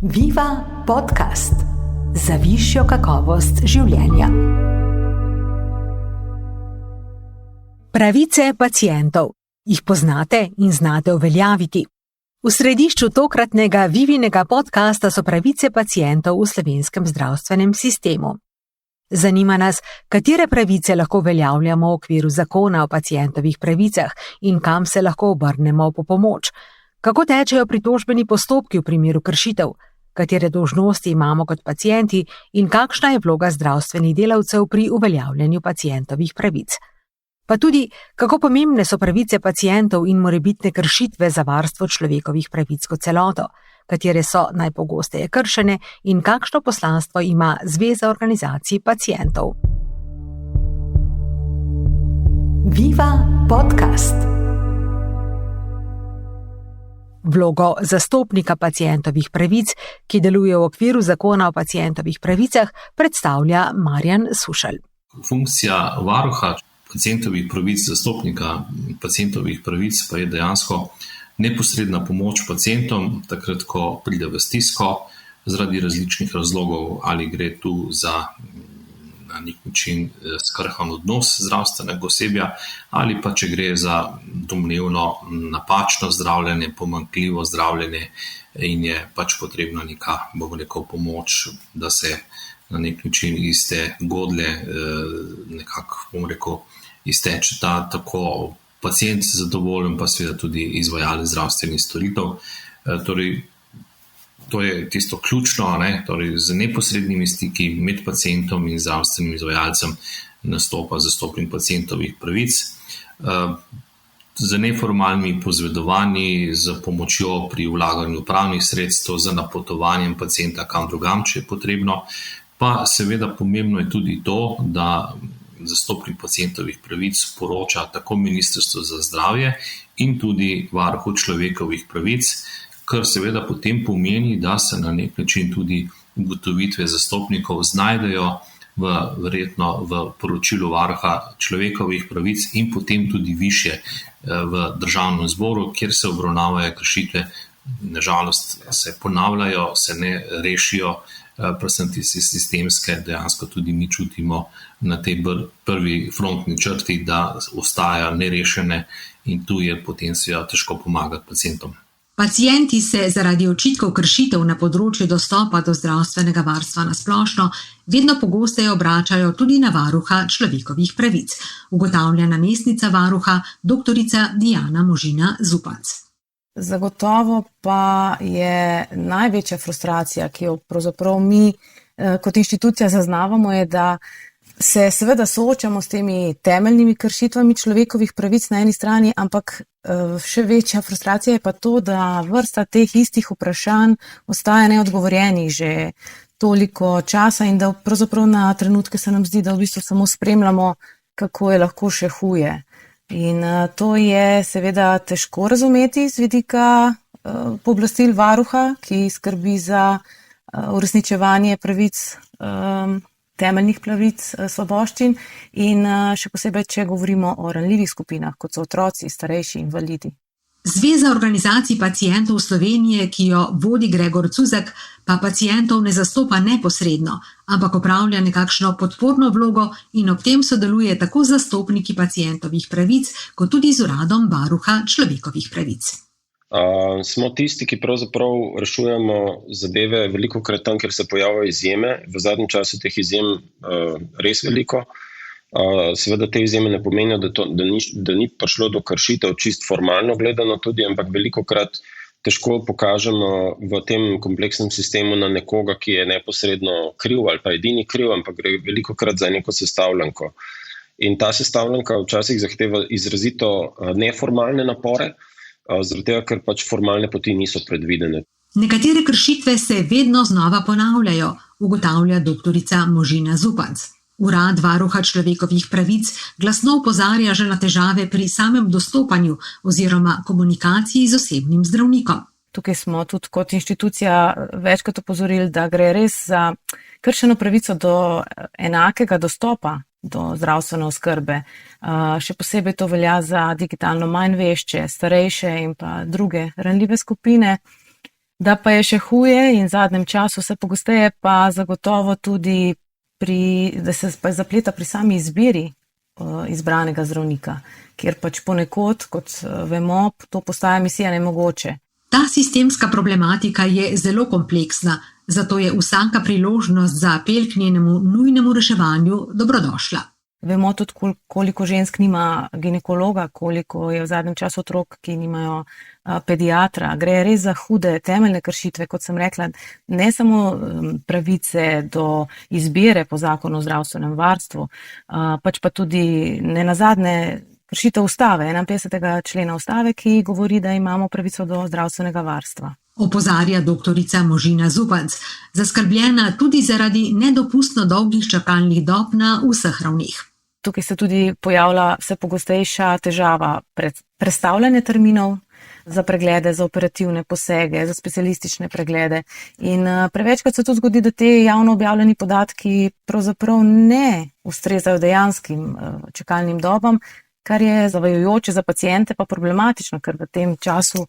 Viva podcast za višjo kakovost življenja. Pravice pacientov. Jih poznate in znate uveljaviti? V središču tokratnega Vivinega podcasta so pravice pacientov v slovenskem zdravstvenem sistemu. Zanima nas, katere pravice lahko uveljavljamo v okviru zakona o pacientovih pravicah in kam se lahko obrnemo po pomoč. Kako tečejo pritožbeni postopki v primeru kršitev? Katere dolžnosti imamo kot pacienti in kakšna je vloga zdravstvenih delavcev pri uveljavljanju pacientovih pravic. Pa tudi, kako pomembne so pravice pacientov in morebitne kršitve za varstvo človekovih pravic kot celoto, katere so najpogosteje kršene in kakšno poslanstvo ima Zveza organizacij pacientov. Viva podcast. Vlogo zastopnika pacientovih pravic, ki deluje v okviru zakona o pacientovih pravicah, predstavlja Marjan Sušelj. Funkcija varuha pacientovih pravic, zastopnika pacientovih pravic pa je dejansko neposredna pomoč pacientom, takrat, ko pride v stisko, zaradi različnih razlogov, ali gre tu za na nek način skrhan odnos zdravstvenega osebja, ali pa če gre za domnevno napačno zdravljenje, pomanjkljivo zdravljenje in je pač potrebna neka, pomoč, da se na nek način iz te godlje nekako, iztečeta tako pacient zadovoljen, pa seveda tudi izvajalec zdravstvenih storitev. Torej, to je tisto ključno, torej z neposrednimi stiki med pacientom in zdravstvenim izvajalcem nastopa zastopnik pacientovih pravic. Z neformalnimi pozvedovanji, z pomočjo pri vlaganju pravnih sredstev, z napotovanjem pacienta kam drugam, če je potrebno. Pa seveda pomembno je tudi to, da zastopnik pacientovih pravic poroča tako Ministrstvo za zdravje in tudi Varuhu človekovih pravic, kar seveda potem pomeni, da se na nek način tudi ugotovitve zastopnikov znajdejo verjetno v poročilu Varuha človekovih pravic in potem tudi višje v Državnem zboru, kjer se obravnavajo kršitve, nažalost se ponavljajo, se ne rešijo, predvsem tiste sistemske, dejansko tudi mi čutimo na tej prvi frontni črti, da ostajajo nerešene in tu je potem seveda težko pomagati pacientom. Pacienti se zaradi očitkov kršitev na področju dostopa do zdravstvenega varstva na splošno vedno pogosteje obračajo tudi na varuha človekovih pravic, ugotavlja namestnica varuha dr. Diana Možina Zupanc. Zagotovo pa je največja frustracija, ki jo pravzaprav mi kot inštitucija zaznavamo, je, da se seveda soočamo s temi temeljnimi kršitvami človekovih pravic na eni strani, ampak še večja frustracija je pa to, da vrsta teh istih vprašanj ostaja neodgovorjenih že toliko časa in da pravzaprav na trenutke se nam zdi, da v bistvu samo spremljamo, kako je lahko še huje. In to je seveda težko razumeti z vidika pooblastil varuha, ki skrbi za uresničevanje pravic, temeljnih pravic, svoboščin in še posebej, če govorimo o ranljivih skupinah, kot so otroci, starejši, invalidi. Zveza organizacij pacientov Slovenije, ki jo vodi Gregor Cuzak, pa pacientov ne zastopa neposredno, ampak opravlja nekakšno podporno vlogo in ob tem sodeluje tako z zastopniki pacientovih pravic, kot tudi z uradom varuha človekovih pravic. Smo tisti, ki pravzaprav rešujemo zadeve velikokrat tam, kjer se pojavljajo izjeme. V zadnjem času teh izjem res veliko. Seveda te izjeme ne pomenijo, da ni prišlo do kršitev čist formalno gledano tudi, ampak velikokrat težko pokažemo v tem kompleksnem sistemu na nekoga, ki je neposredno kriv ali pa edini kriv, ampak gre velikokrat za neko sestavljanko. In ta sestavljanka včasih zahteva izrazito neformalne napore, zaradi tega, ker pač formalne poti niso predvidene. Nekatere kršitve se vedno znova ponavljajo, ugotavlja dr. Možina Zupanc. Urad varuha človekovih pravic glasno opozarja že na težave pri samem dostopanju oziroma komunikaciji z osebnim zdravnikom. Tukaj smo tudi kot inštitucija večkrat opozorili, da gre res za kršeno pravico do enakega dostopa do zdravstvene oskrbe. Še posebej to velja za digitalno manj vešče, starejše in pa druge ranljive skupine. Da pa je še huje in v zadnjem času vse pogosteje, pa zagotovo tudi da se zapleta pri sami izbiri izbranega zdravnika, kjer pač ponekod, kot vemo, to postaja misija nemogoče. Ta sistemska problematika je zelo kompleksna, zato je vsaka priložnost za apel k njenemu nujnemu reševanju dobrodošla. Vemo tudi, koliko žensk nima ginekologa, koliko je v zadnjem času otrok, ki nimajo pediatra. Gre res za hude temeljne kršitve, kot sem rekla, ne samo pravice do izbire po zakonu o zdravstvenem varstvu, pač pa tudi nenazadnje kršitev ustave, 51. člena ustave, ki govori, da imamo pravico do zdravstvenega varstva. Opozarja doktorica Možina Zupanc, zaskrbljena tudi zaradi nedopustno dolgih čakalnih dob na vseh ravneh. Tukaj se tudi pojavlja vse pogostejša težava prestavljanja terminov za preglede, za operativne posege, za specialistične preglede. In prevečkrat se tudi zgodi, da te javno objavljeni podatki pravzaprav ne ustrezajo dejanskim čakalnim dobam, kar je zavajajoče za paciente, pa problematično, ker v tem času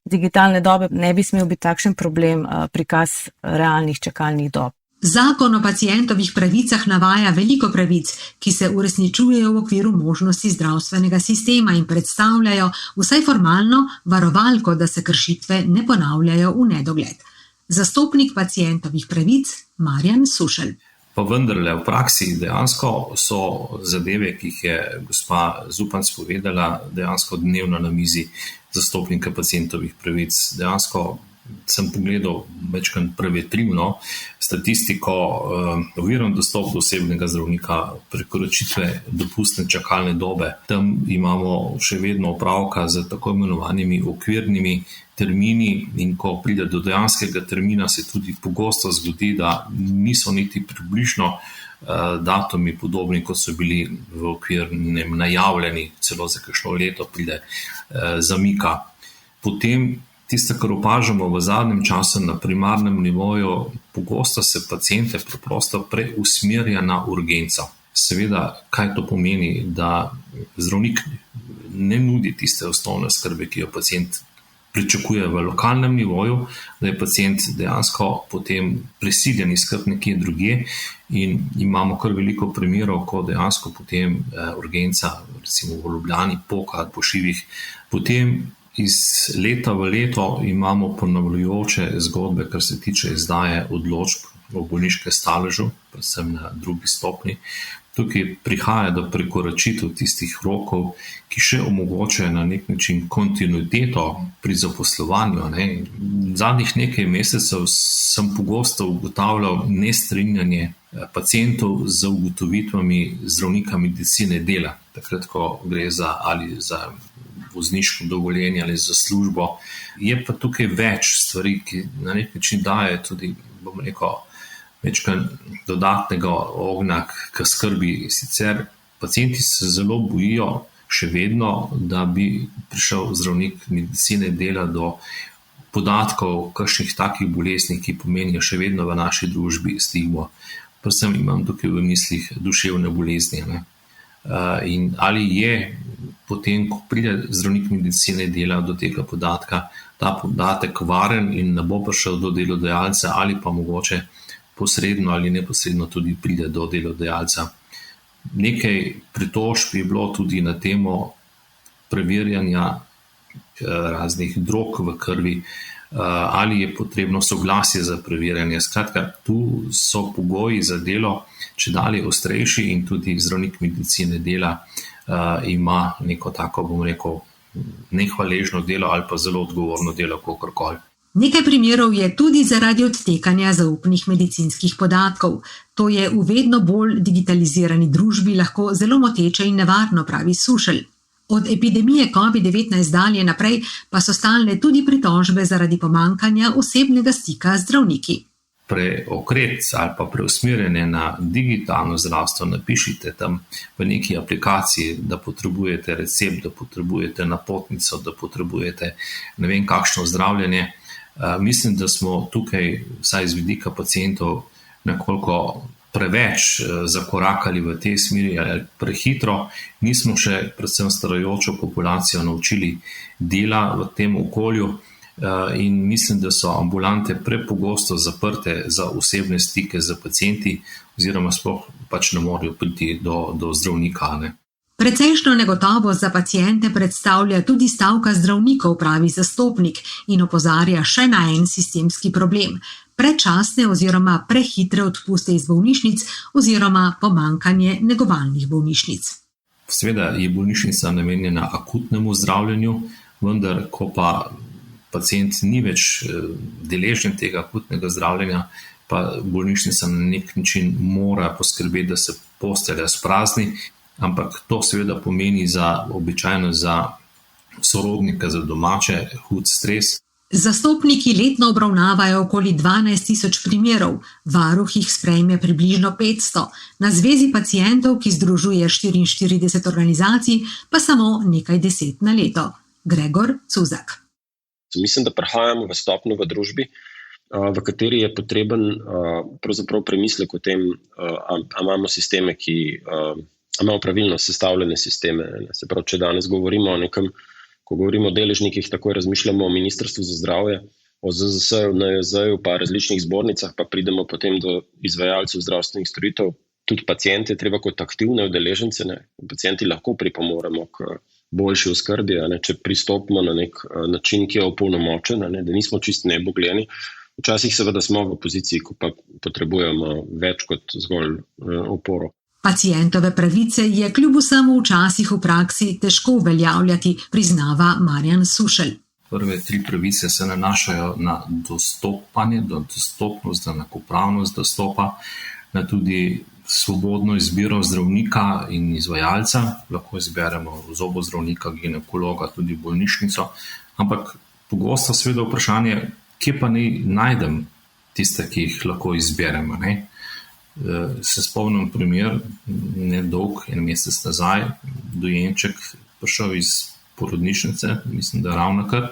digitalne dobe ne bi smel biti takšen problem prikaz realnih čakalnih dob. Zakon o pacientovih pravicah navaja veliko pravic, ki se uresničujejo v okviru možnosti zdravstvenega sistema in predstavljajo vsaj formalno varovalko, da se kršitve ne ponavljajo v nedogled. Zastopnik pacientovih pravic Marjan Sušelj. Pa vendarle v praksi dejansko so zadeve, ki jih je gospa Zupanc povedala, dejansko dnevno na mizi zastopnika pacientovih pravic. Dejansko sem pogledal večkrat prevetrivno statistiko oviran dostop do osebnega zdravnika, prekoračitve dopustne čakalne dobe. Tam imamo še vedno opravka z tako imenovanimi okvirnimi termini in ko pride do dejanskega termina, se tudi pogosto zgodi, da niso niti približno datumi podobni, kot so bili v okvirnem najavljeni, celo za kakšno leto pride zamika. Potem tisto, kar opažamo v zadnjem času na primarnem nivoju, pogosto se paciente preprosto preusmerja na urgenco. Seveda, kaj to pomeni, da zdravnik ne nudi tiste osnovne skrbe, ki jo pacient pričakuje v lokalnem nivoju, da je pacient dejansko potem prisiljen iskati nekje drugje in imamo kar veliko primerov, ko dejansko potem urgenca, recimo v Ljubljani, poka po šivih. Potem iz leta v leto imamo ponavljajoče zgodbe, kar se tiče izdaje odločb o bolniškem staležu, predvsem na drugi stopnji. Tukaj prihaja do prekoračitev tistih rokov, ki še omogočajo na nek način kontinuiteto pri zaposlovanju. Zadnjih nekaj mesecev sem pogosto ugotavljal nestrinjanje pacientov z ugotovitvami zdravnika medicine dela. Takrat, ko gre ali za vozniško dovoljenje ali za službo. Je pa tukaj več stvari, ki na nek način daje tudi, bom rekel, večkrat dodatnega ognja k skrbi. Sicer pacienti se zelo bojijo še vedno, da bi prišel zdravnik medicine dela do podatkov kakšnih takih bolezni, ki pomenijo še vedno v naši družbi stigmo. Predvsem imam tukaj v mislih duševne bolezni. In ali je potem, ko pride zdravnik medicine dela do tega podatka, ta podatek varen in ne bo prišel do delodajalca ali pa mogoče posredno ali neposredno tudi pride do delodajalca. Nekaj pritožb je bilo tudi na temo preverjanja raznih drog v krvi, ali je potrebno soglasje za preverjanje. Skratka, tu so pogoji za delo čedalje ostrejši in tudi zdravnik medicine dela ima neko tako, bom rekel, nehvaležno delo ali pa zelo odgovorno delo, kakorkoli. Nekaj primerov je tudi zaradi odtekanja zaupnih medicinskih podatkov. To je v vedno bolj digitalizirani družbi lahko zelo moteče in nevarno, pravi Sušelj. Od epidemije COVID-19 dalje naprej pa so stalne tudi pritožbe zaradi pomanjkanja osebnega stika z zdravniki. Preokret ali pa preusmerjanje na digitalno zdravstvo, napišite tam v neki aplikaciji, da potrebujete recept, da potrebujete napotnico, da potrebujete ne vem kakšno zdravljenje. Mislim, da smo tukaj, vsaj z vidika pacientov, nekoliko preveč zakorakali v tej smeri ali prehitro. Nismo še predvsem starajočo populacijo naučili dela v tem okolju in mislim, da so ambulante prepogosto zaprte za osebne stike z pacienti oziroma sploh pač ne morejo priti do zdravnika. Ne. Precejšnjo negotovost za paciente predstavlja tudi stavka zdravnikov, pravi zastopnik in opozarja še na en sistemski problem: predčasne oziroma prehitre odpuste iz bolnišnic oziroma pomanjkanje negovalnih bolnišnic. Seveda je bolnišnica namenjena akutnemu zdravljenju, vendar ko pa pacient ni več deležen tega akutnega zdravljenja, pa bolnišnica na nek način mora poskrbeti, da se postelja sprazni, ampak to seveda pomeni običajno za sorodnika, za domače hud stres. Zastopniki letno obravnavajo okoli 12.000 primerov, varuh jih sprejme približno 500, na Zvezi pacientov, ki združuje 44 organizacij, pa samo nekaj 10 na leto. Gregor Cuzak. Mislim, da prehajamo v stopnjo v družbi, v kateri je potreben pravzaprav premislek o tem, ali imamo sisteme, imamo pravilno sestavljene sisteme. Se pravi, če danes govorimo o nekem, ko govorimo o deležnikih, takoj razmišljamo o Ministrstvu za zdravje, o ZZS-ju, NIJZ-ju, pa različnih zbornicah, pa pridemo potem do izvajalcev zdravstvenih storitev. Tudi paciente treba kot aktivne udeležence, pacienti lahko pripomoremo k boljši oskrbi, če pristopimo na nek način, ki je opolnomočen, da nismo čisto nebogljeni. Včasih seveda smo v poziciji, ko pa potrebujemo več kot zgolj oporo. Pacientove pravice je kljub vsemu včasih v praksi težko uveljavljati, priznava Marjan Sušelj. Prve 3 pravice se nanašajo na dostopanje, dostopnost, na enakopravnost dostopa, na tudi svobodno izbiro zdravnika in izvajalca. Lahko izberemo zobozdravnika, ginekologa, tudi bolnišnico, ampak pogosto seveda vprašanje, kje pa najdem tiste, ki jih lahko izberemo, ne? Se spomnim primer, nedolg, en mesec nazaj, dojenček prišel iz porodnišnice, mislim, da ravnokar,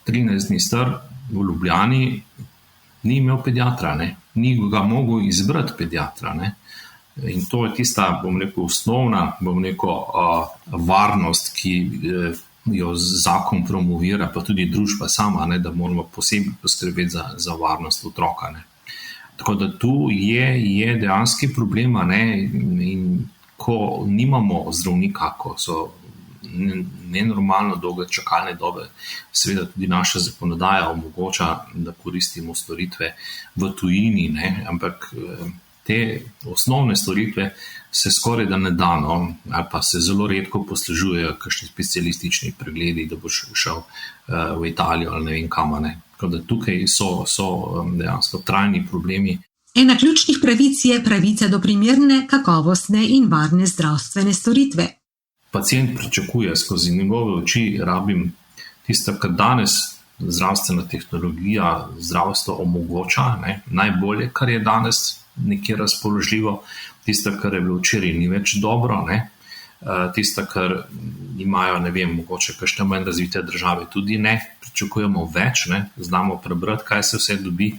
13 dni star, v Ljubljani, ni imel pediatra, ne? Ni ga mogel izbrati pediatra. Ne? In to je tista, osnovna, varnost, ki jo zakon promovira, pa tudi družba sama, ne? Da moramo posebej poskrbeti za varnost otroka. Ne? Tako da tu je dejanski problem, in ko nimamo zdravnika, ko so nenormalno dolge čakalne dobe, seveda tudi naša zakonodaja omogoča, da koristimo storitve v tujini, ampak te osnovne storitve se skoraj da ne da, ali pa se zelo redko poslužujejo kakšni specialistični pregledi, da boš šel v Italijo ali ne vem kam. Tako da tukaj so dejansko trajni problemi. Ena ključnih pravic je pravica do primerne, kakovostne in varne zdravstvene storitve. Pacient pričakuje skozi njegove oči, rabim tisto, kar danes zdravstvena tehnologija zdravstvo omogoča, najbolje, kar je danes nekje razpoložljivo, tisto, kar je bilo včeraj, ni več dobro, tisto, kar imajo, ne vem, mogoče kakšne manj razvite države, tudi ne, pričakujemo več, znamo prebrati, kaj se vse dobi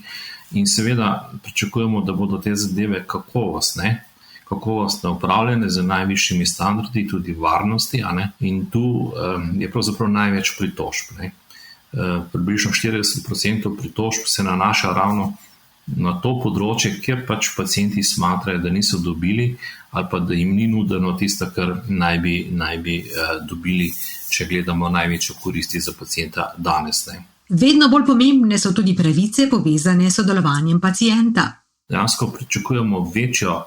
in seveda pričakujemo, da bodo te zadeve kakovostne upravljene z najvišjimi standardi, tudi varnosti, in tu je pravzaprav največ pritožb. Približno 40% pritožb se nanaša ravno na to področje, kjer pač pacienti smatrajo, da niso dobili ali pa da jim ni nudeno tisto, kar naj bi dobili, če gledamo največjo koristi za pacienta danes. Vedno bolj pomembne so tudi pravice povezane s sodelovanjem pacienta. Dejansko pričakujemo večjo,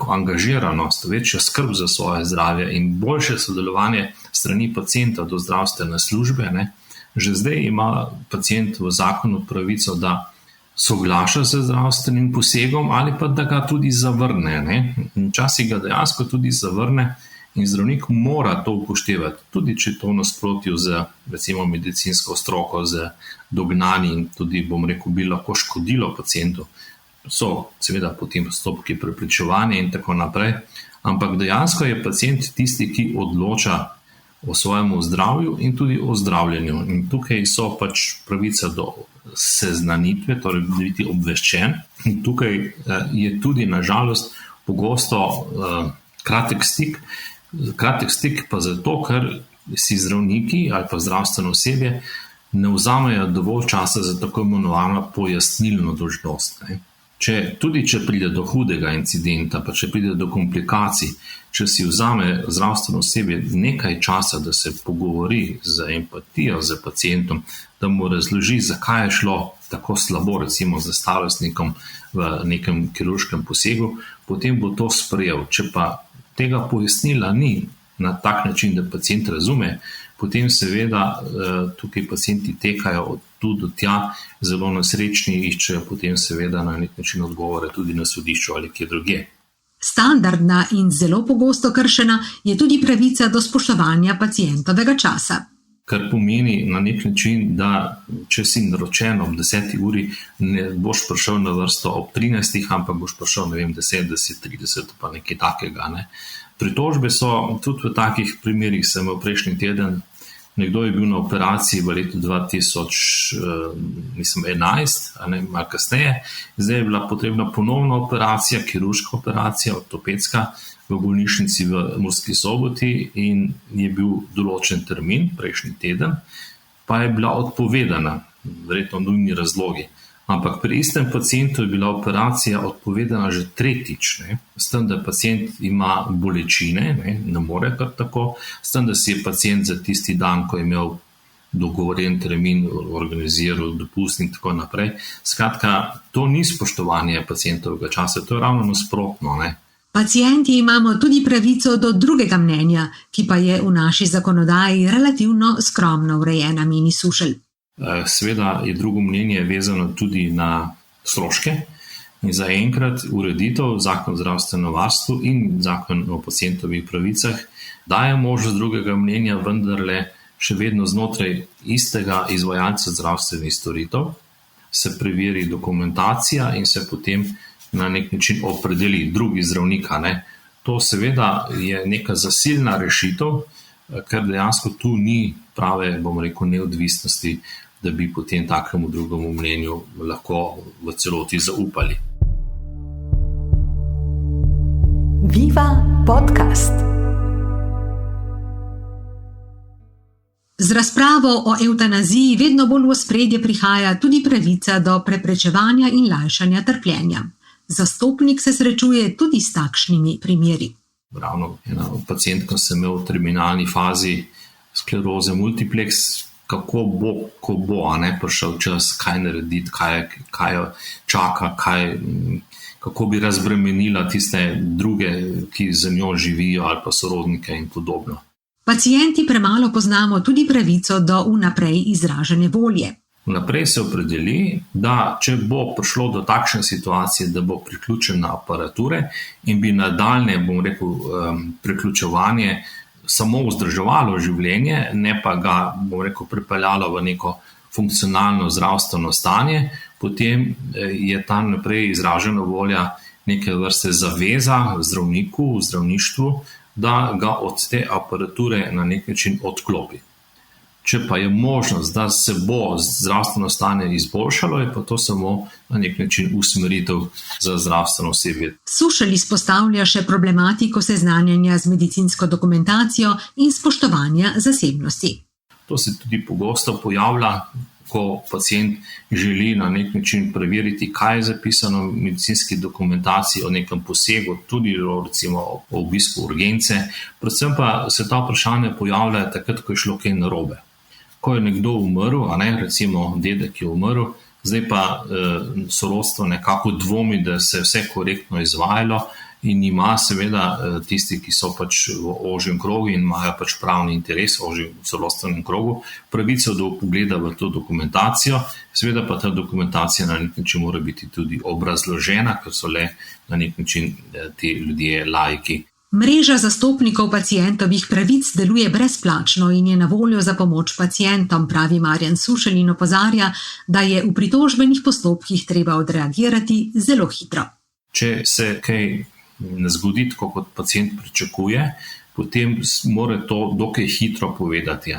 angažiranost, večjo skrb za svoje zdravje in boljše sodelovanje strani pacienta do zdravstvene službe. Že zdaj ima pacient v zakonu pravico, da soglaša z zdravstvenim posegom ali pa da ga tudi zavrne. Včasih ga dejansko tudi zavrne in zdravnik mora to upoštevati, tudi če to v nasprotju z recimo medicinsko stroko, z dognanji in tudi, bi lahko škodilo pacientu. So seveda potem postopki prepričevanja in tako naprej, ampak dejansko je pacient tisti, ki odloča o svojem zdravju in tudi o zdravljenju. In tukaj so pač pravica do seznanitve, torej biti obveščen. In tukaj je tudi nažalost pogosto kratek stik pa zato, ker si zdravniki ali pa zdravstveno osebje ne vzamejo dovolj časa za tako imenovano pojasnilno dolžnost. Tudi če pride do hudega incidenta, pa če pride do komplikacij, če si vzame zdravstveno osebje nekaj časa, da se pogovori z empatijo z pacientom, da mu razloži, zakaj je šlo tako slabo, recimo za starostnikom v nekem kirurškem posegu, potem bo to sprejel. Če pa tega pojasnila ni na tak način, da pacient razume, potem seveda tukaj pacienti tekajo od tu do tja, zelo nesrečni, iščejo potem seveda na nek način odgovore tudi na sodišču ali kje drugje. Standardna in zelo pogosto kršena je tudi pravica do spoštovanja pacientovega časa. Kar pomeni na nek način, da če si naročen ob 10. uri, ne boš prišel na vrsto ob 13. ampak boš prišel, 10, 30, pa nekaj takega. Pritožbe so tudi v takih primerih, sem v prejšnji teden, nekdo je bil na operaciji v letu 2011, malo kasneje, zdaj je bila potrebna ponovna operacija, kirurška operacija, ortopedska, v bolnišnici v Murski Soboti in je bil določen termin, prejšnji teden, pa je bila odpovedana, verjetno nujni razlogi. Ampak pri istem pacientu je bila operacija odpovedana že tretjič, s tem, da pacient ima bolečine, ne more kar tako, s tem, da si je pacient za tisti dan, ko je imel dogovoren termin, organiziral dopust in tako naprej. Skratka, to ni spoštovanje pacientovega časa, to je ravno nasprotno. Pacienti imamo tudi pravico do drugega mnenja, ki pa je v naši zakonodaji relativno skromno urejena, meni Sušelj. Seveda je drugo mnenje vezano tudi na stroške in zaenkrat ureditev, zakon o zdravstvenem varstvu in zakon o pacientovih pravicah daje možnost drugega mnenja, vendarle še vedno znotraj istega izvajalca zdravstvenih storitev, se preveri dokumentacija in se potem na nek način opredeli drugi zdravnika. To seveda je neka zasilna rešitev, ker dejansko tu ni prave, neodvisnosti, da bi potem takemu drugemu mnenju lahko v celoti zaupali. Viva podcast. Z razpravo o evtanaziji vedno bolj v ospredje prihaja tudi pravica do preprečevanja in lajšanja trpljenja. Zastopnik se srečuje tudi s takšnimi primeri. Ravno ena pacientka sem imel v terminalni fazi skleroze multiplex, kako bo, ko bo, prišel čas, kaj narediti, kaj jo čaka, kako bi razbremenila tiste druge, ki za njo živijo ali pa sorodnike in podobno. Pacienti premalo poznamo tudi pravico do vnaprej izražene volje. Vnaprej se opredeli, da če bo prišlo do takšne situacije, da bo priključen na aparature in bi nadaljnje, priključevanje samo vzdrževalo življenje, ne pa ga, pripeljalo v neko funkcionalno zdravstveno stanje, potem je tam naprej izražena volja neke vrste zaveza zdravniku, v zdravništvu, da ga od te aparature na nek način odklopi. Če pa je možnost, da se bo zdravstveno stanje izboljšalo, je pa to samo na nek način usmeritev za zdravstveno osebje. Sušelj izpostavlja še problematiko seznanjanja z medicinsko dokumentacijo in spoštovanja zasebnosti. To se tudi pogosto pojavlja, ko pacient želi na nek način preveriti, kaj je zapisano v medicinski dokumentaciji o nekem posegu, tudi recimo o obisku urgence. Predvsem pa se ta vprašanja pojavljajo takrat, ko je šlo kaj narobe. Ko je nekdo umrl, recimo dedek je umrl, zdaj pa sorodstvo nekako dvomi, da se je vse korektno izvajalo in ima seveda tisti, ki so pač v ožjem krogu in imajo pač pravni interes v ožjem sorodstvenem krogu, pravico do vpogleda v to dokumentacijo, seveda pa ta dokumentacija na nek način mora biti tudi obrazložena, ker so le na nek način ti ljudje laiki. Mreža zastopnikov pacientovih pravic deluje brezplačno in je na voljo za pomoč pacientom, pravi Marjan Sušelj in opozarja, da je v pritožbenih postopkih treba odreagirati zelo hitro. Če se kaj ne zgodi, tako kot pacient pričakuje, potem mora to dokaj hitro povedati.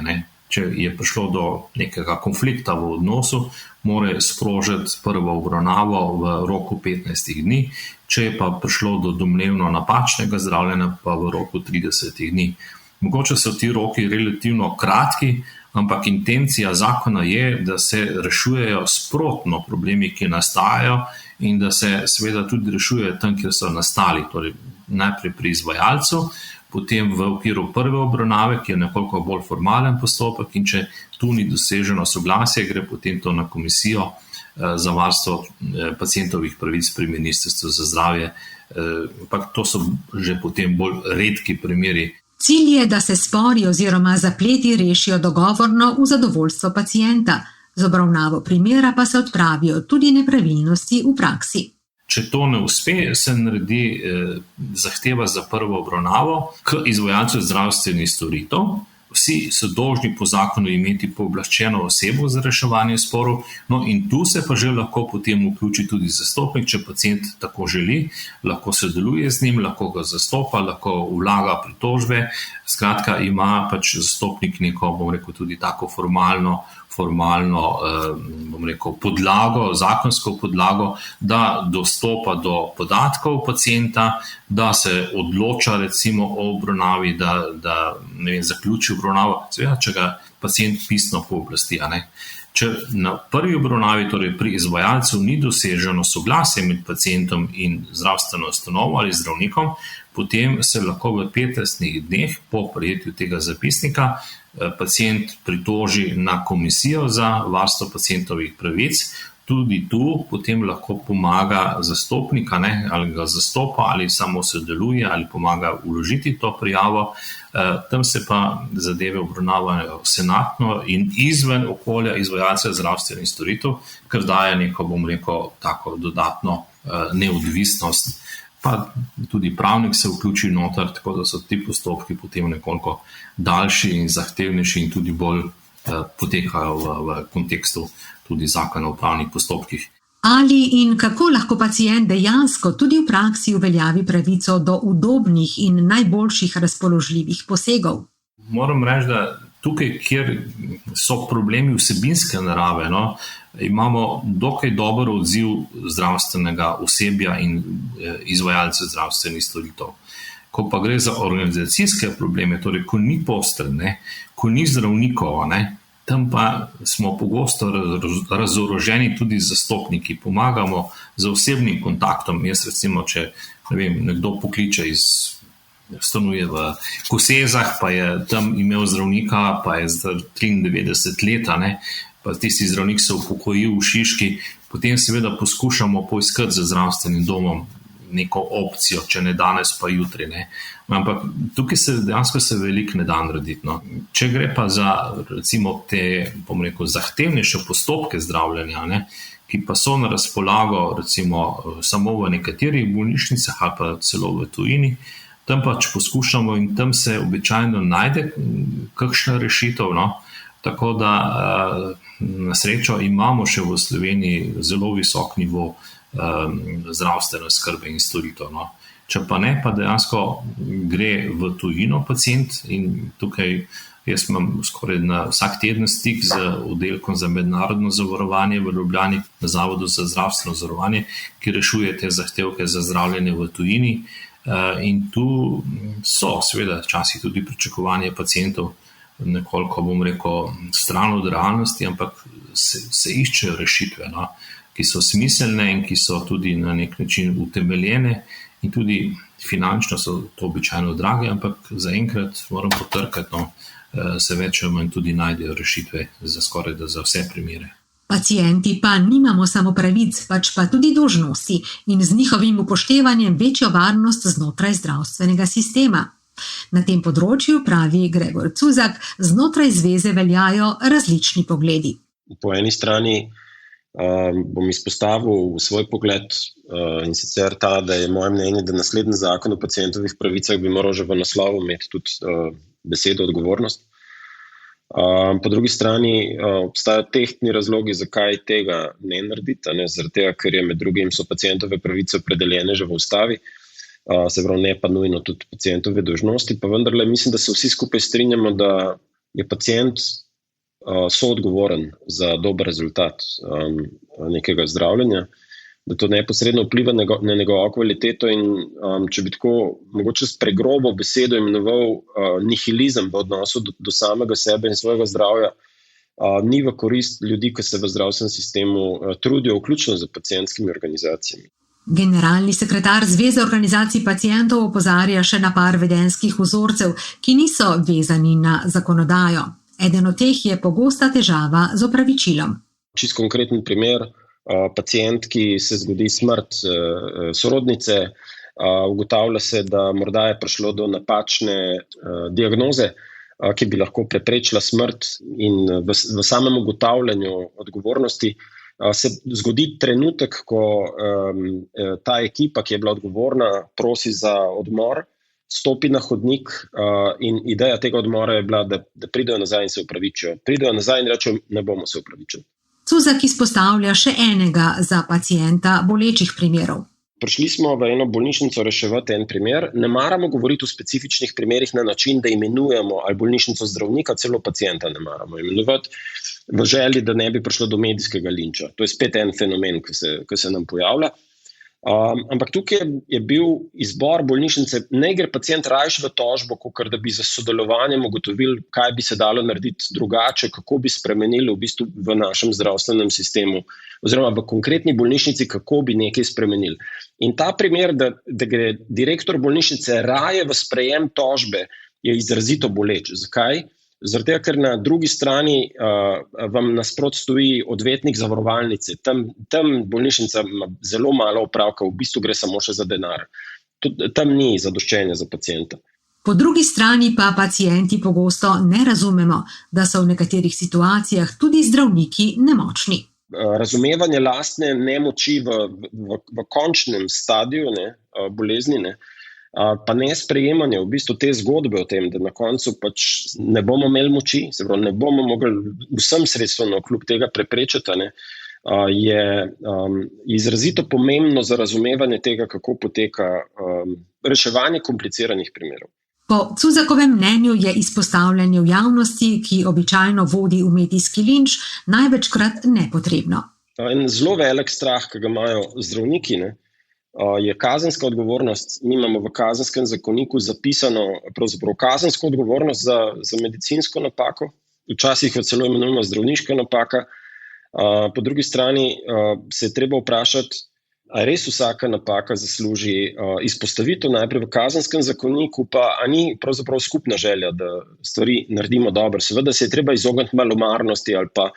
Če je prišlo do nekega konflikta v odnosu, mora sprožiti prvo obravnavo v roku 15 dni, če je pa prišlo do domnevno napačnega zdravljenja, pa v roku 30 dni. Mogoče so ti roki relativno kratki, ampak intencija zakona je, da se rešujejo sprotno problemi, ki nastajajo in da se seveda tudi rešujejo tam, kjer so nastali, torej najprej pri izvajalcu, potem v okviru prve obravnave, ki je nekoliko bolj formalen postopek, in če tu ni doseženo soglasje, gre potem to na komisijo za varstvo pacientovih pravic pri Ministrstvu za zdravje, ampak to so že potem bolj redki primeri. Cilj je, da se spori oziroma zapleti rešijo dogovorno v zadovoljstvo pacienta. Z obravnavo primera pa se odpravijo tudi nepravilnosti v praksi. Če to ne uspe, se naredi zahteva za prvo obravnavo k izvajalcu zdravstvenih storitev. Vsi so dolžni po zakonu imeti pooblaščeno osebo za reševanje sporov, no in tu se pa že lahko potem vključi tudi zastopnik, če pacient tako želi, lahko sodeluje z njim, lahko ga zastopa, lahko vlaga pritožbe. Skratka, ima pač zastopnik neko, bom rekel, tudi tako formalno podlago, zakonsko podlago, da dostopa do podatkov pacienta, da se odloča recimo o obravnavi, da zaključi obravnavo, seveda, če ga pacient pisno pooblasti. Če na prvi obravnavi, torej pri izvajalcu, ni doseženo soglasje med pacientom in zdravstveno ustanovo ali zdravnikom, potem se lahko v 15 dneh po prejetju tega zapisnika pacient pritoži na komisijo za varstvo pacientovih pravic. Tudi tu potem lahko pomaga zastopnik, ali ga zastopa, ali samo sodeluje, ali pomaga vložiti to prijavo. Tam se pa zadeve obravnavajo senatno in izven okolja izvajalca zdravstvenih storitev, kar daje neko, bom rekel, tako dodatno neodvisnost. Pa tudi pravnik se vključi noter, tako da so ti postopki potem nekoliko daljši in zahtevnejši in tudi bolj potekajo v kontekstu tudi zakona o pravnih postopkih. Ali in kako lahko pacient dejansko tudi v praksi uveljavi pravico do udobnih in najboljših razpoložljivih posegov? Moram reči, da tukaj, kjer so problemi vsebinske narave, imamo dokaj dober odziv zdravstvenega osebja in izvajalcev zdravstvenih storitev. Ko pa gre za organizacijske probleme, torej ko ni postelj, ko ni zdravnikov, tam pa smo pogosto razoroženi tudi zastopniki, pomagamo z osebnim kontaktom. Jaz recimo, če nekdo pokliče stanuje v Kosezah, pa je tam imel zdravnika, pa je 93 let, pa tisti zdravnik se upokojil v Šiški, potem seveda poskušamo poiskati za zdravstvenim domom neko opcijo, če ne danes, pa jutri. Ampak tukaj dejansko se veliko ne da narediti. Če gre pa za recimo te, bom rekel, zahtevnejše postopke zdravljenja, ki pa so na razpolago recimo samo v nekaterih bolnišnicah ali pa celo v tujini, tam pač poskušamo in tam se običajno najde kakšna rešitev. Tako da na srečo imamo še v Sloveniji zelo visok nivo zdravstvene skrbe in storitev. Če pa ne, pa dejansko gre v tujino pacient in tukaj jaz imam skoraj na vsak teden stik z oddelkom za mednarodno zavarovanje v Ljubljani na Zavodu za zdravstveno zavarovanje, ki rešuje te zahtevke za zdravljenje v tujini. In tu so seveda včasih tudi pričakovanje pacientov nekoliko, bom rekel, stran od realnosti, ampak se iščejo rešitve, ki so smiselne in ki so tudi na nek način utemeljene in tudi finančno so to običajno drage, ampak zaenkrat moram potrkati, se več ali manj tudi najdejo rešitve za skoraj da za vse primere. Pacienti pa nimamo samo pravic, pač pa tudi dolžnosti in z njihovim upoštevanjem večjo varnost znotraj zdravstvenega sistema. Na tem področju, pravi Gregor Cuzak, znotraj zveze veljajo različni pogledi. Po eni strani bom izpostavil svoj pogled in sicer ta, da je moje mnenje, da naslednji zakon o pacientovih pravicah bi moral že v naslovu imeti tudi besedo odgovornost. Po drugi strani obstajajo tehtni razlogi, zakaj tega ne narediti, zaradi tega, ker je med drugim so pacientove pravice opredeljene že v ustavi, se pravi ne pa nujno tudi pacientove dolžnosti, pa vendarle mislim, da se vsi skupaj strinjamo, da je pacient soodgovoren za dober rezultat nekega zdravljenja da to neposredno vpliva na njegovo kvaliteto in če bi tako mogoče s pregrobo besedo imenoval nihilizem v odnosu do samega sebe in svojega zdravja, ni v korist ljudi, ki se v zdravstvenem sistemu trudijo, vključno z pacientskimi organizacijami. Generalni sekretar Zveze organizacij pacientov opozarja še na par vedenjskih vzorcev, ki niso vezani na zakonodajo. Eden od teh je pogosta težava z opravičilom. Čist konkreten primer, pacientki se zgodi smrt sorodnice, ugotavlja se, da morda je prišlo do napačne diagnoze, ki bi lahko preprečila smrt in v samem ugotavljanju odgovornosti se zgodi trenutek, ko ta ekipa, ki je bila odgovorna, prosi za odmor, stopi na hodnik in ideja tega odmora je bila, da pridejo nazaj in se opravičijo. Pridejo nazaj in rečejo, ne bomo se opravičili. Cuzak izpostavlja še enega za pacienta bolečih primerov. Prišli smo v eno bolnišnico reševati en primer. Ne maramo govoriti o specifičnih primerih na način, da imenujemo ali bolnišnico zdravnika, celo pacienta ne maramo imenovati v želji, da ne bi prišlo do medijskega linča. To je spet en fenomen, ki se nam pojavlja. Ampak tukaj je bil izbor bolnišnice, ne gre pacient rajš v tožbo, kakor da bi za sodelovanjem ugotovili, kaj bi se dalo narediti drugače, kako bi spremenili v bistvu v našem zdravstvenem sistemu, oziroma v konkretni bolnišnici, kako bi nekaj spremenili. In ta primer, da gre direktor bolnišnice raje v sprejem tožbe, je izrazito boleč. Zakaj? Zaradi tega, ker na drugi strani vam nasprot stoji odvetnik zavarovalnice. Tam bolnišnica ima zelo malo opravka, v bistvu gre samo še za denar. Tam ni zadoščenja za pacienta. Po drugi strani pa pacienti pogosto ne razumemo, da so v nekaterih situacijah tudi zdravniki nemočni. Razumevanje lastne nemoči v končnem stadiju bolezni, pa ne sprejemanje v bistvu te zgodbe o tem, da na koncu pač ne bomo imeli moči, se pravi, ne bomo mogli vsem sredstvom kljub tega preprečiti, je izrazito pomembno za razumevanje tega, kako poteka reševanje kompliciranih primerov. Po Cuzakovem mnenju je izpostavljanje v javnosti, ki običajno vodi v medijski linč, največkrat nepotrebno. En zelo velik strah, ki ga imajo zdravniki, je kazenska odgovornost. Mi imamo v kazenskem zakoniku zapisano pravzaprav kazensko odgovornost za medicinsko napako, včasih jo celo imenujemo zdravniška napaka. Po drugi strani se je treba vprašati, a res vsaka napaka zasluži izpostavitev najprej v kazenskem zakoniku, pa a ni pravzaprav skupna želja, da stvari naredimo dobro. Seveda se je treba izogniti malomarnosti ali pa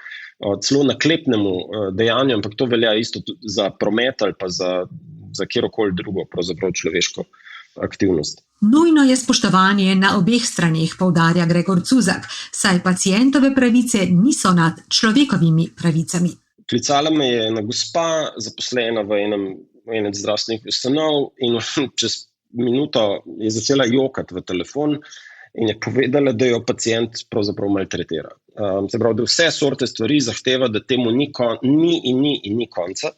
celo naklepnemu dejanju, ampak to velja isto za promet ali pa za kjerokoli drugo pravzaprav človeško aktivnost. Nujno je spoštovanje na obeh straneh, poudarja Gregor Cuzak, saj pacientove pravice niso nad človekovimi pravicami. Klicala me je ena gospa, zaposlena v enem zdravstvenih ustanov in čez minuto je začela jokati v telefon in je povedala, da jo pacient pravzaprav maltretira. Se pravi, da vse sorte stvari zahteva, da temu ni konca.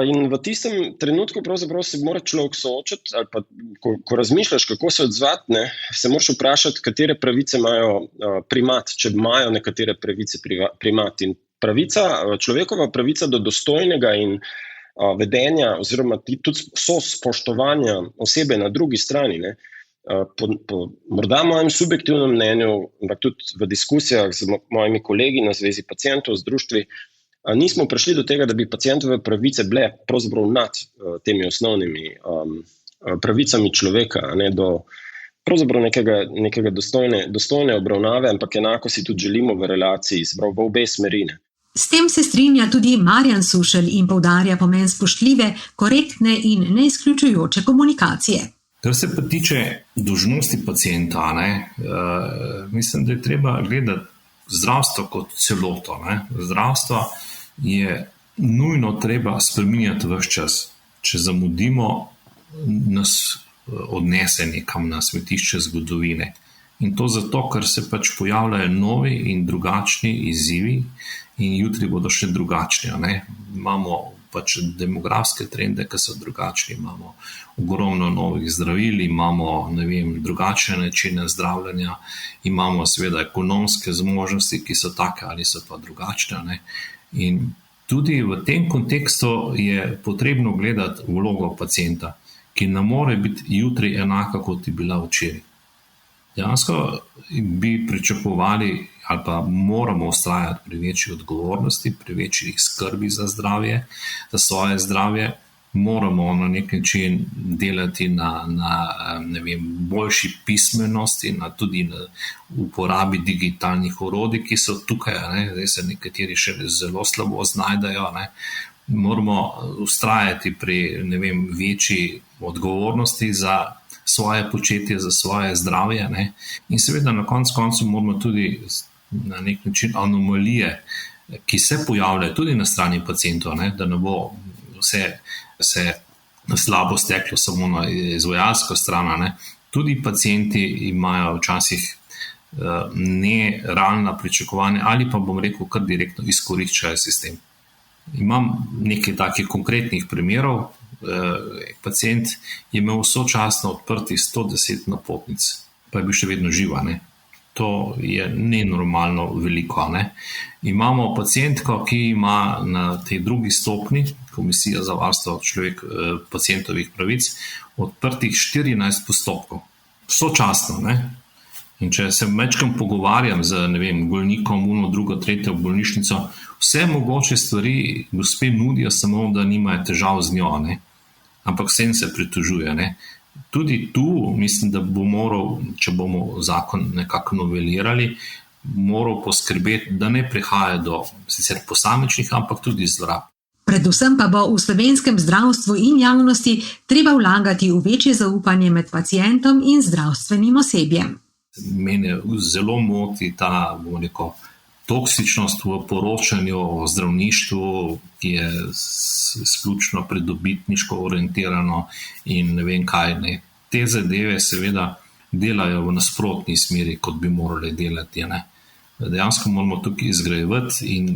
In v tistem trenutku pravzaprav se mora človek soočiti, ali pa ko razmišljaš, kako se odzvati, se moraš vprašati, katere pravice imajo primat, če imajo nekatere pravice primat. In človekova pravica do dostojnega in vedenja oziroma tudi spoštovanja osebe na drugi strani, po morda mojem subjektivnem mnenju, ampak tudi v diskusijah z mojimi kolegi na Zvezi pacientov, z društvi, nismo prišli do tega, da bi pacientove pravice bile pravzaprav nad temi osnovnimi pravicami človeka, do pravzaprav nekega dostojne obravnave, ampak enako si tudi želimo v relaciji, v obe smeri. S tem se strinja tudi Marjan Sušelj in poudarja pomen spoštljive, korektne in neizključujoče komunikacije. Kar se pa tiče dolžnosti pacienta, mislim, da je treba gledati zdravstvo kot celoto. Zdravstvo je nujno treba spreminjati ves čas. Če zamudimo, nas odnese nekam na smetišče zgodovine. In to zato, ker se pač pojavljajo novi in drugačni izzivi in jutri bodo še drugačni. Imamo pač demografske trende, ki so drugačni, imamo ogromno novih zdravil, imamo drugačne načine zdravljenja, imamo seveda ekonomske zmožnosti, ki so take ali so pa drugačne. In Tudi v tem kontekstu je potrebno gledati vlogo pacienta, ki ne more biti jutri enaka, kot je bila včeraj. Dejansko bi pričakovali ali pa moramo ustrajati pri večji odgovornosti, pri večji skrbi za zdravje, za svoje zdravje. Moramo na nek način delati na boljši pismenosti, tudi na uporabi digitalnih orodij, ki so tukaj, zdaj se nekateri še zelo slabo znajdejo. Moramo ustrajati pri večji odgovornosti za svoje početje, za svoje zdravje. In seveda na koncu moramo tudi na nek način anomalije, ki se pojavljajo tudi na strani pacientov, da ne bo vse slabo steklo samo na izvajalsko stran. Tudi pacienti imajo včasih nerealna pričakovanja ali pa kar direktno izkoriščajo sistem. Imam nekaj takih konkretnih primerov. Pacient je imel sočasno odprtih 110 napotnic, pa je bil še vedno živ. To je nenormalno veliko. Imamo pacientko, ki ima na tej drugi stopni, Komisija za varstvo pacientovih pravic, odprtih 14 postopkov. Sočasno. In če se večkrat pogovarjam z bolnikom, drugo, tretjo bolnišnico, vse mogoče stvari gospe nudijo, samo da nimajo težav z njo. Ampak vsem se pritožuje. Tudi tu mislim, da bo moral, če bomo zakon nekako novelirali, moral poskrbeti, da ne prihaja do sicer posamičnih, ampak tudi zlorab. Predvsem pa bo v slovenskem zdravstvu in javnosti treba vlagati v večje zaupanje med pacientom in zdravstvenim osebjem. Mene zelo moti ta, toksičnost v poročanju o zdravništvu, ki je izključno pridobitniško orientirano in ne vem kaj. Te zadeve seveda delajo v nasprotni smeri, kot bi morali delati. Dejansko moramo tukaj izgrajevati in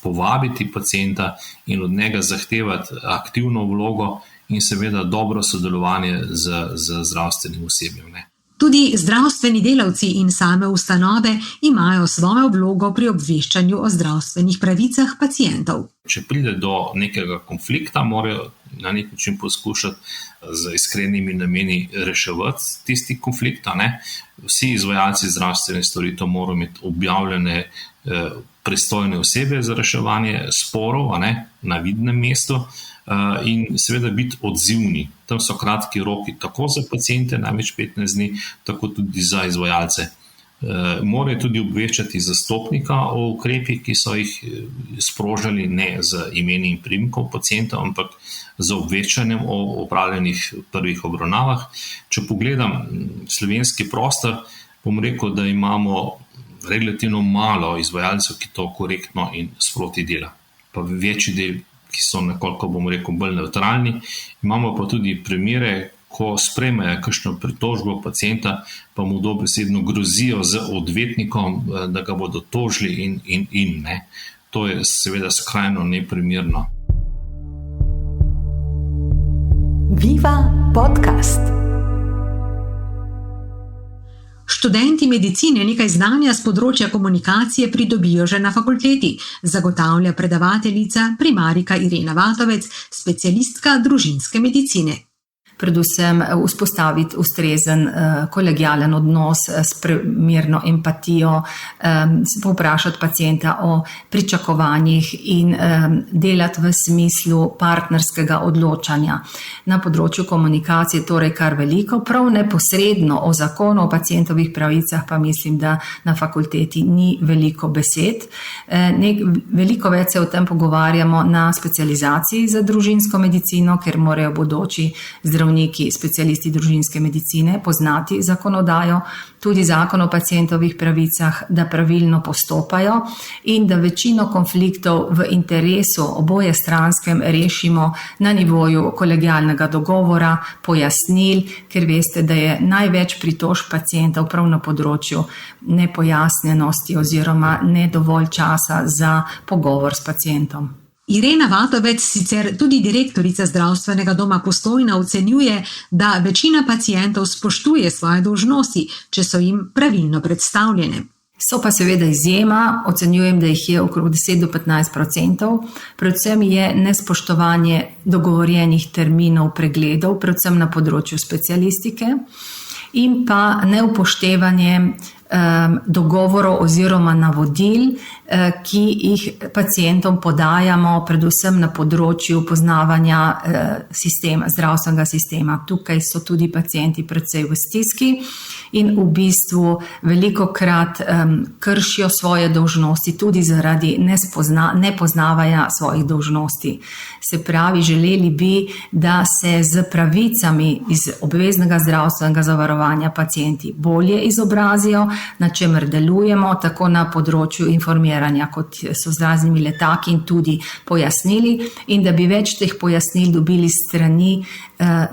povabiti pacienta in od njega zahtevati aktivno vlogo in seveda dobro sodelovanje z zdravstvenim osebjem. Tudi zdravstveni delavci in same ustanove imajo svojo vlogo pri obveščanju o zdravstvenih pravicah pacientov. Če pride do nekega konflikta, morajo na nek način poskušati z iskrenimi nameni reševati tisti konflikt. Vsi izvajalci zdravstvenih storitev morajo imeti objavljene pristojne osebe za reševanje sporov na vidnem mestu in seveda biti odzivni. Tam so kratki roki tako za paciente, največ 15 dni, tako tudi za izvajalce. Morajo tudi obveščati zastopnika o ukrepih, ki so jih sprožili, ne z imeni in priimkom pacientov, ampak z obveščanjem o opravljenih prvih obravnavah. Če pogledam slovenski prostor, bom rekel, da imamo relativno malo izvajalcev, ki to korektno in sproti dela. Pa večji del, ki so nekoliko, bolj nevtralni. Imamo pa tudi primere, ko sprejmejo kakšno pritožbo pacienta, pa mu dobesedno grozijo z odvetnikom, da ga bodo tožili in. To je seveda skrajno neprimerno. Viva podcast. Študenti medicine nekaj znanja z področja komunikacije pridobijo že na fakulteti, zagotavlja predavateljica primarika Irena Vatovec, specialistka družinske medicine. Predvsem vzpostaviti ustrezen kolegialen odnos s primerno empatijo, povprašati pacienta o pričakovanjih in delati v smislu partnerskega odločanja. Na področju komunikacije torej kar veliko, prav neposredno o zakonu o pacientovih pravicah pa mislim, da na fakulteti ni veliko besed. Veliko več se o tem pogovarjamo na specializaciji za družinsko medicino, ker morajo bodoči zdravniki, specialisti družinske medicine poznati zakonodajo, tudi zakon o pacientovih pravicah, da pravilno postopajo in da večino konfliktov v interesu obojestranskem rešimo na nivoju kolegialnega dogovora, pojasnil, ker veste, da je največ pritožb pacientov prav na področju nepojasnjenosti oziroma ne dovolj časa za pogovor s pacientom. Irena Vatovec, sicer tudi direktorica zdravstvenega doma Postojna, ocenjuje, da večina pacientov spoštuje svoje dolžnosti, če so jim pravilno predstavljene. So pa seveda izjema, ocenjujem, da jih je okrog 10 do 15%. Predvsem je nespoštovanje dogovorjenih terminov pregledov, predvsem na področju specialistike, in pa neupoštevanje dogovorov oziroma navodil, ki jih pacientom podajamo, predvsem na področju poznavanja zdravstvenega sistema. Tukaj so tudi pacienti precej v stiski in v bistvu velikokrat kršijo svoje dolžnosti tudi zaradi nepoznavanja svojih dolžnosti. Se pravi, želeli bi, da se z pravicami iz obveznega zdravstvenega zavarovanja pacienti bolje izobrazijo, na čemer delujemo tako na področju informiranja, kot so z raznimi letaki in tudi pojasnili, in da bi več teh pojasnil dobili strani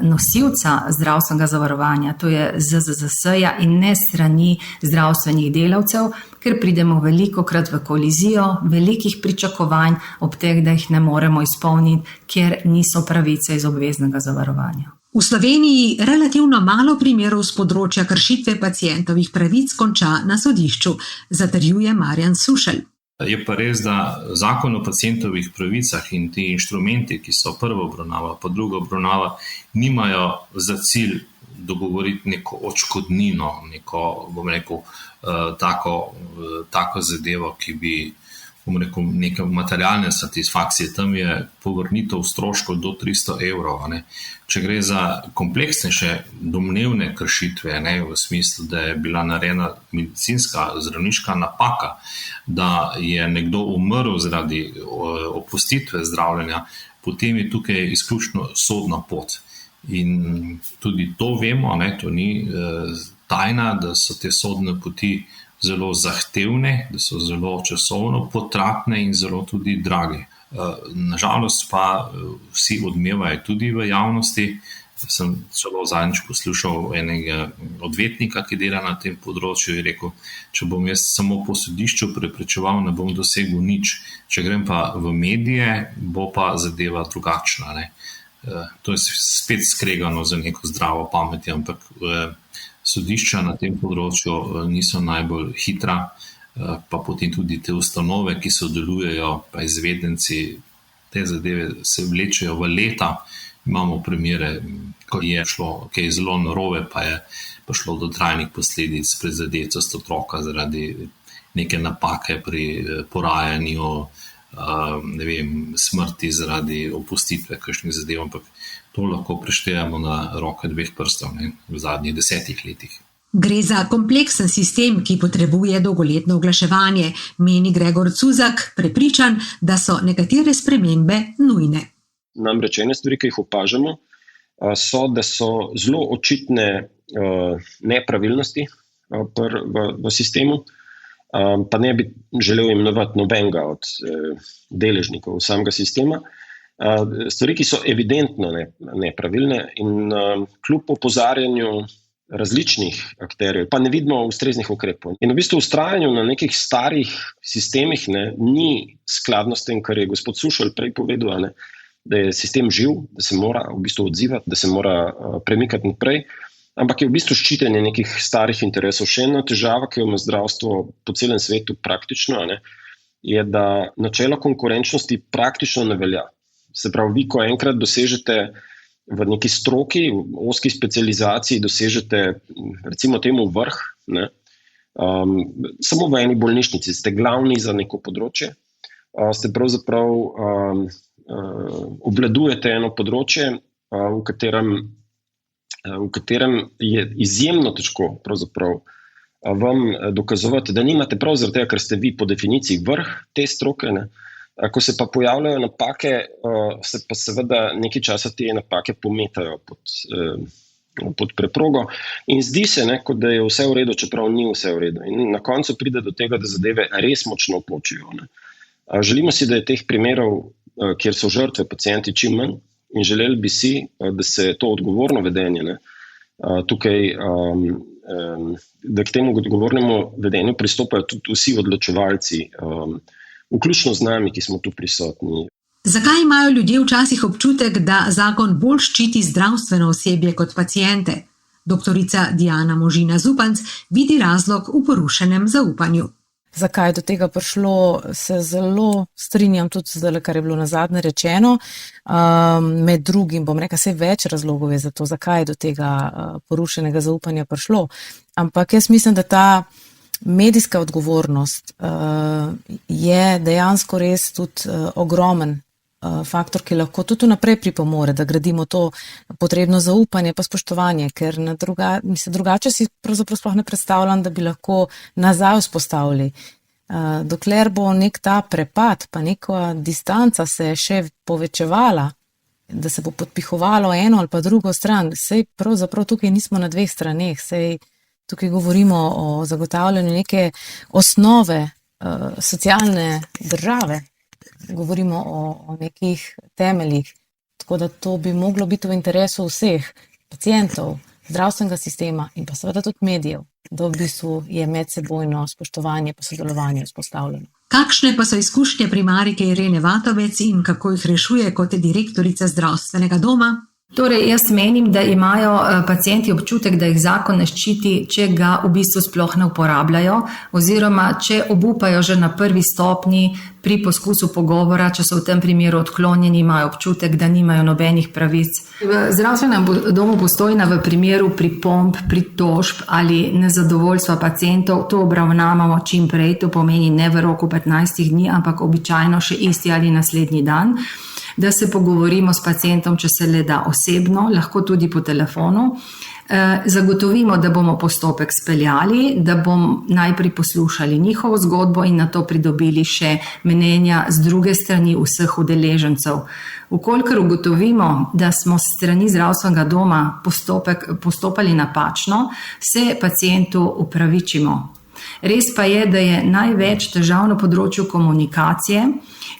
nosilca zdravstvenega zavarovanja, to je ZZZS-ja, in ne strani zdravstvenih delavcev, ker pridemo velikokrat v kolizijo velikih pričakovanj ob teh, da jih ne moremo izpolniti, ker niso pravice iz obveznega zavarovanja. V Sloveniji relativno malo primerov z področja kršitve pacientovih pravic konča na sodišču, zatrjuje Marjan Sušelj. Je pa res, da zakon o pacientovih pravicah in ti inštrumenti, ki so prva obravnava, pa druga obravnava, nimajo za cilj dogovoriti neko odškodnino, neko, bom rekel, tako zadevo, ki bi, bom rekel, neke materialne satisfakcije. Tam je povrnitev stroškov do 300 evrov. Če gre za kompleksnejše domnevne kršitve, v smislu, da je bila narejena medicinska zdravniška napaka, da je nekdo umrl zaradi opustitve zdravljenja, potem je tukaj izključno sodna pot. In tudi to vemo, to ni tajna, da so te sodne poti zelo zahtevne, da so zelo časovno potratne in zelo tudi drage. Nažalost pa vsi odmevajo tudi v javnosti. Sem celo zadnjič poslušal enega odvetnika, ki dela na tem področju, in rekel, če bom jaz samo po sodišču preprečeval, ne bom dosegel nič. Če grem pa v medije, bo pa zadeva drugačna. To je spet skregano za neko zdravo pamet, ampak sodišča na tem področju niso najbolj hitra, pa potem tudi te ustanove, ki sodelujejo, pa izvedenci, te zadeve se vlečejo v leta. Imamo primere, ko je šlo kaj zelo narobe, pa je prišlo do trajnih posledic, prizadetost otroka zaradi neke napake pri porajanju, smrti zaradi opustitve kakšnih zadev, ampak to lahko preštejemo na roke 2 prstov v zadnjih 10 letih. Gre za kompleksen sistem, ki potrebuje dolgoletno oglaševanje, meni Gregor Cuzak, prepričan, da so nekatere spremembe nujne. Namreč ene stvari, ki jih opažamo, so, da so zelo očitne nepravilnosti v sistemu, pa ne bi želel imenovati nobenega od deležnikov samega sistema. Stvari, ki so evidentno nepravilne, in kljub opozarjanju različnih akterjev, pa ne vidimo ustreznih ukrepov. In v bistvu vztrajanju na nekih starih sistemih ni skladno s tem, kar je gospod Sušelj prej povedal, da je sistem živ, da se mora v bistvu odzivati, da se mora premikati naprej, ampak je v bistvu ščitenje nekih starih interesov. Še ena težava, ki jo ima zdravstvo po celem svetu praktično, je, da načelo konkurenčnosti praktično ne velja. Se pravi, vi, ko enkrat dosežete v neki stroki, v ozki specializaciji, dosežete recimo temu vrh, samo v eni bolnišnici, ste glavni za neko področje, ste pravzaprav obvladujete eno področje, v katerem je izjemno težko pravzaprav vam dokazovati, da nimate prav zaradi tega, ker ste vi po definiciji vrh te stroke. Ko se pa pojavljajo napake, se pa seveda nekaj časa te napake pometajo pod preprogo in zdi se, kot da je vse v redu, čeprav ni vse v redu. In na koncu pride do tega, da zadeve res močno počijo. Želimo si, da je teh primerov, kjer so žrtve pacienti, čim manj, in želeli bi si, da se to odgovorno vedenje tukaj, da k temu odgovornemu vedenju pristopajo tudi vsi odločevalci, vključno z nami, ki smo tu prisotni. Zakaj imajo ljudje včasih občutek, da zakon bolj ščiti zdravstveno osebje kot paciente? Doktorica Diana Možina Zupanc vidi razlog v porušenem zaupanju. zakaj je do tega prišlo, se zelo strinjam tudi zdaj, kar je bilo nazadnje rečeno. Med drugim bom rekla, saj več razlogov je za to, zakaj je do tega porušenega zaupanja prišlo. Ampak jaz mislim, da ta medijska odgovornost je dejansko res tudi ogromen faktor, ki lahko tudi naprej pripomore, da gradimo to potrebno zaupanje pa spoštovanje, ker drugače si pravzaprav sploh ne predstavljam, da bi lahko nazaj vzpostavili. Dokler bo nek ta prepad, pa neka distanca se še povečevala, da se bo podpihovalo eno ali pa drugo stran, sej pravzaprav tukaj nismo na dveh straneh, sej tukaj govorimo o zagotavljanju neke osnove socialne države. Govorimo o nekih temeljih, tako da to bi moglo biti v interesu vseh pacientov, zdravstvenega sistema in pa seveda tudi medijev, da v bistvu je medsebojno spoštovanje pa sodelovanje vzpostavljeno. Kakšne pa so izkušnje primarijke Irene Vatovec in kako jih rešuje kot direktorica zdravstvenega doma? Torej, jaz menim, da imajo pacienti občutek, da jih zakon ne ščiti, če ga v bistvu sploh ne uporabljajo, oziroma če obupajo že na prvi stopnji pri poskusu pogovora, če so v tem primeru odklonjeni, imajo občutek, da nimajo nobenih pravic. V zdravstvenem domu Postojna v primeru pripomb, pritožb ali nezadovoljstva pacientov to obravnavamo čim prej, to pomeni ne v roku 15 dni, ampak običajno še isti ali naslednji dan, da se pogovorimo s pacientom, če se le da osebno, lahko tudi po telefonu. Zagotovimo, da bomo postopek speljali, da bomo najprej poslušali njihovo zgodbo in nato pridobili še mnenja z druge strani vseh udeležencev. Vkolikor ugotovimo, da smo s strani zdravstvenega doma postopali napačno, se pacientu upravičimo. Res pa je, da je največ težav na področju komunikacije,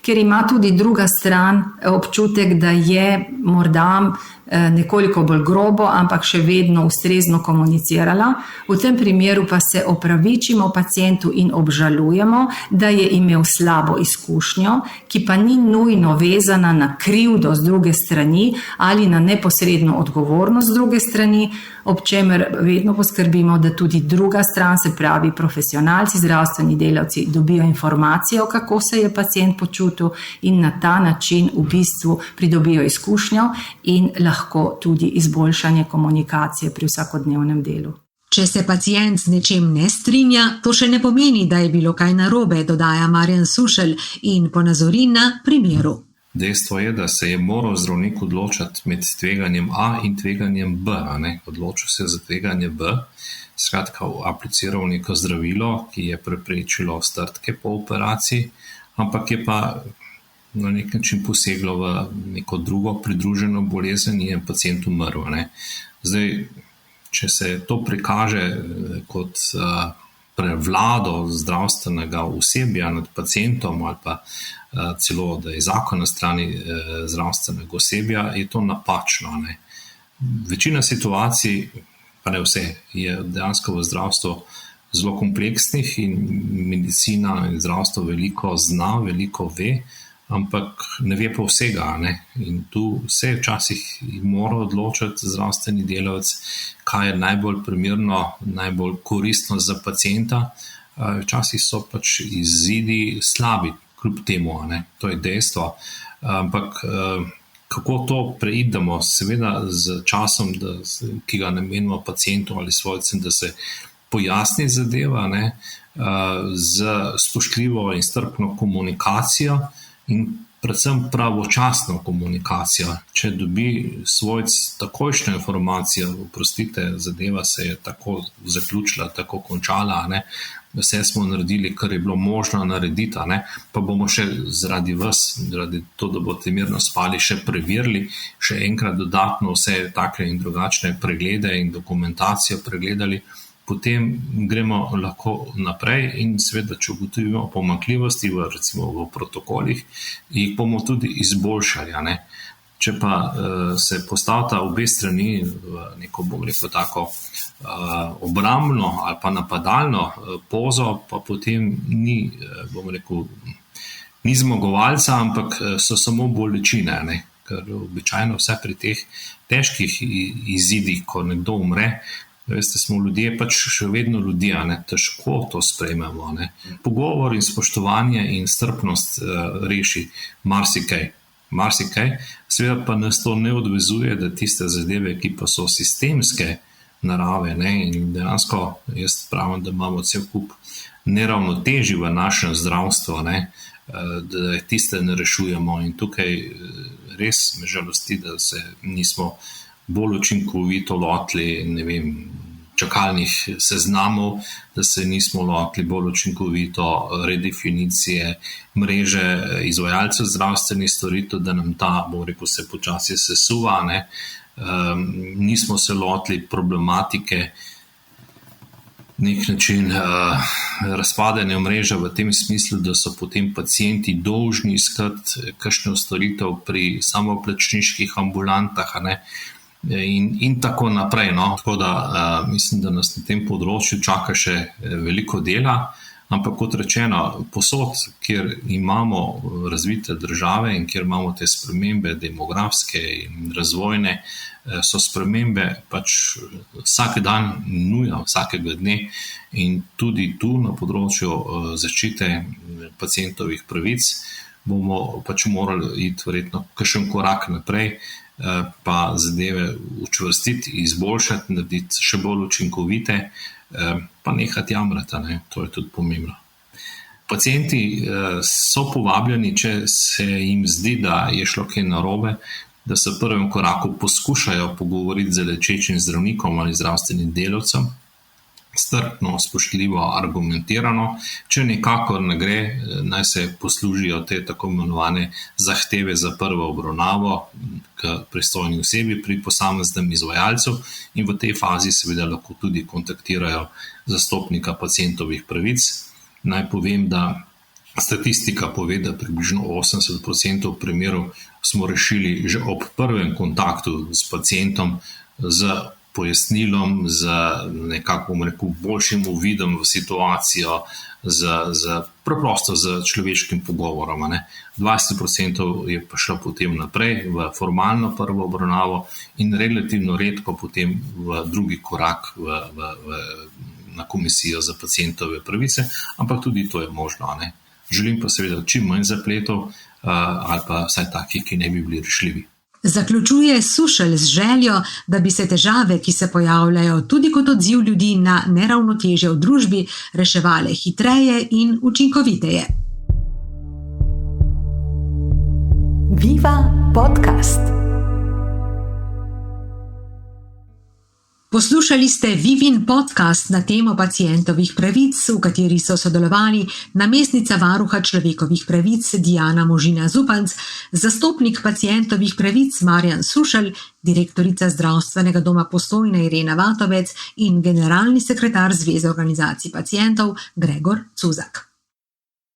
ker ima tudi druga stran občutek, da je morda nekoliko bolj grobo, ampak še vedno ustrezno komunicirala. V tem primeru pa se opravičimo pacientu in obžalujemo, da je imel slabo izkušnjo, ki pa ni nujno vezana na krivdo z druge strani ali na neposredno odgovornost z druge strani, ob čemer vedno poskrbimo, da tudi druga stran, se pravi profesionalci, zdravstveni delavci, dobijo informacijo, kako se je pacient počutil in na ta način v bistvu pridobijo izkušnjo in lahko tudi izboljšanje komunikacije pri vsakodnevnem delu. Če se pacient z nečem ne strinja, to še ne pomeni, da je bilo kaj narobe, dodaja Marjan Sušelj in ponazori na primeru. Dejstvo je, da se je moral zdravnik odločiti med tveganjem A in tveganjem B. Odločil se za tveganje B, skratka apliciral neko zdravilo, ki je preprečilo strdke po operaciji, ampak je pa na nek način poseglo v neko drugo pridruženo bolezen in je pacient umrl. Zdaj, če se to prikaže kot prevlado zdravstvenega osebja nad pacientom ali pa celo, da je zakon na strani zdravstvenega osebja, je to napačno. Večina situacij, pa ne vse, je dejansko v zdravstvu zelo kompleksnih in medicina in zdravstvo veliko zna, veliko ve, ampak ne ve pa vsega. In tu se včasih mora odločiti zdravstveni delavec, kaj je najbolj primerno, najbolj koristno za pacienta. Včasih so pač izidi slabi, kljub temu, to je dejstvo. Ampak kako to preidemo, seveda z časom, ki ga namenimo pacientu ali svojcem, da se pojasni zadeva, z spoštljivo in strpno komunikacijo in predvsem pravočasno komunikacijo. Če dobi svojc takojšnjo informacijo, oprostite, zadeva se je tako zaključila, tako končala, vse smo naredili, kar je bilo možno narediti, pa bomo še zaradi vas, zaradi to, da boste mirno spali, še preverili, še enkrat dodatno vse takle in drugačne preglede in dokumentacijo pregledali, potem gremo lahko naprej in seveda, če ugotovimo pomanjkljivosti recimo v protokolih, jih bomo tudi izboljšali. Če pa se postavita obe strani v neko, bom rekel, tako obrambno ali pa napadalno pozo, pa potem ni, bom rekel, ni zmagovalca, ampak so samo bolečine, ker običajno vse pri teh težkih izidih, ko nekdo umre, Veste, smo ljudje, pač še vedno ljudje, težko to sprejmemo. Pogovor in spoštovanje in strpnost reši marsikaj. Seveda pa nas to ne odvezuje, da tiste zadeve, ki pa so sistemske narave, in dejansko jaz pravim, da imamo cel kup neravnotežij v našem zdravstvu, da tiste ne rešujemo, in tukaj res me žalosti, da se nismo bolj učinkovito lotili, čakalnih seznamov, da se nismo lotili bolj učinkovito redefinicije mreže izvajalcev zdravstvenih storitev, da nam ta, se počasi sesuva, nismo se lotili problematike nek način razpadanja mreže v tem smislu, da so potem pacienti dolžni iskati kakšno storitev pri samoplačniških ambulantah, in tako naprej. Tako da mislim, da nas na tem področju čaka še veliko dela, ampak kot rečeno, posod, kjer imamo razvite države in kjer imamo te spremembe demografske in razvojne, so spremembe pač vsak dan nuja, vsakega dne, in tudi tu na področju zaščite pacientovih pravic bomo pač morali iti verjetno kakšen korak naprej, pa zadeve učvrstiti, izboljšati, narediti še bolj učinkovite, pa nehati jamrati, to je tudi pomembno. Pacienti so povabljeni, če se jim zdi, da je šlo kaj narobe, da se v prvem koraku poskušajo pogovoriti z lečečim zdravnikom ali zdravstvenim delavcem, strpno, spoštljivo, argumentirano. Če nekako ne gre, naj se poslužijo te tako imenovane zahteve za prvo obravnavo k pristojni osebi pri posameznem izvajalcu, in v tej fazi seveda lahko tudi kontaktirajo zastopnika pacientovih pravic. Naj povem, da statistika pove, da približno 80% primerov smo rešili že ob prvem kontaktu s pacientom, z pojasnilom, z nekako boljšim uvidom v situacijo, preprosto z človeškim pogovorom. 20% je pa šlo potem naprej v formalno prvo obravnavo in relativno redko potem v drugi korak na komisijo za pacientove pravice, ampak tudi to je možno. Želim pa seveda čim manj zapletov ali pa vsaj takih, ki ne bi bili rešljivi. Zaključuje Sušelj z željo, da bi se težave, ki se pojavljajo tudi kot odziv ljudi na neravnotežje v družbi, reševale hitreje in učinkoviteje. Viva podcast! Poslušali ste Vivin podcast na temo pacientovih pravic, v kateri so sodelovali namestnica varuha človekovih pravic Diana Možina Zupanc, zastopnik pacientovih pravic Marjan Sušelj, direktorica Zdravstvenega doma Postojna Irena Vatovec in generalni sekretar Zveze organizacij pacientov Gregor Cuzak.